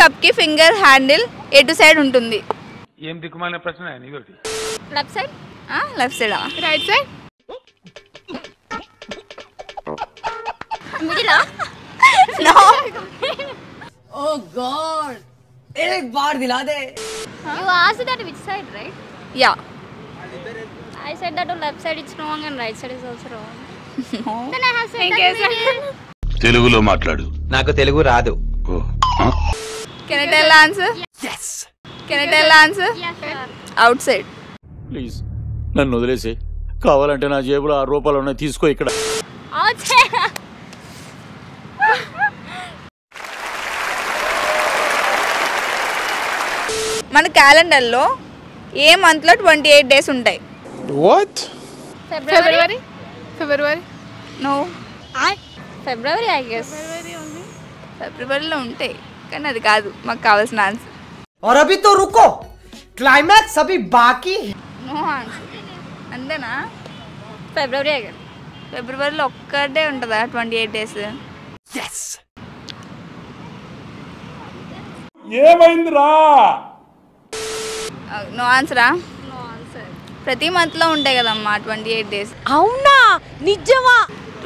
Cup కి finger handle ఎటు side ఉంటుంది? ఏం దిక్కుమాలిన ప్రశ్న నీదోటి. Left side. Left side. Right side. Middle no Oh God! एक बार दिला दे. You asked that which side, right? Yeah. I said that on left side it's wrong and right side is also wrong. No. Then I have said that. తెలుగులో మాట్లాడు. నాకు తెలుగు రాదు. Can I tell the answer? Yes. Can I tell the answer? Yes, sir. Outside. Please నన్ను వదిలేసి, కావాలంటే నా జేబులో 6 రూపాయలు ఉన్నాయి, తీసుకో. ఇక్కడ Outside. మన క్యాలెండర్ లో ఏ మంత్ లో 28 డేస్ ఉంటాయి? What? February. No. February, I guess. ఫిబ్రవరిలో ఉంటాయి, కానీ అది కాదు మాకు కావాల్సిన ఆన్సర్. और अभी तो रुको, क्लाइमैक्स अभी बाकी है. No answer. అంతేనా? February, I guess. ఫిబ్రవరిలో ఒక్కటే ఉంటుందా 28 డేస్? Yes. ఏమైందిరా? నో ఆన్సరా? No answer. ప్రతి మంత్ లో ఉంటాయి కదమ్మా 28 డేస్. అవునా? నిజమా?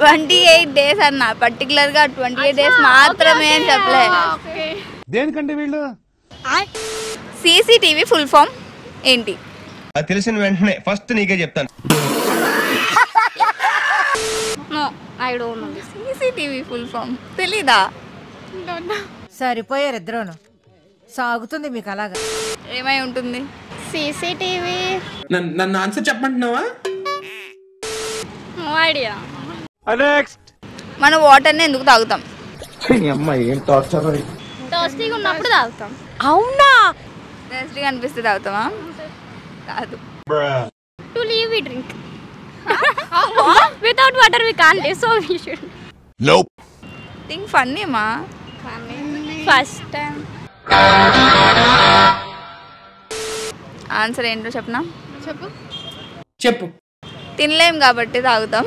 28 డేస్ అన్న, పర్టికులర్ గా 28 డేస్ మాత్రమే అని చెప్పలే. Okay. దేనికంటే వీళ్ళు సీసీటీవీ ఫుల్ ఫామ్ ఏంటి? అది తెలిసిన వెంటనే ఫస్ట్ నీకే చెప్తాను. No, I don't know this. CCTV full form తెలీదా? Don't know. సరిపోయారు ఇద్దరును. సాగుతుంది మీకు అలాగా. ఏమై ఉంటుంది? CCTV. నన్ను ఆన్సర్ చెప్పమంటున్నావా? No idea. నెక్స్ట్. మనం వాటర్ ని ఎందుకు తాగుతాం? Thirsty ఉన్నప్పుడు తాగుతాం. అవునా? టేస్టీగా అనిపిస్తే తాగుతామా? కాదు. To leave we drink. Without water we can't live, so we should. Nope. Think funny మా. First time. ఆన్సర్ ఏంటో చెప్పనా? చెప్పు. తినలేం కాబట్టి తాగుతాం.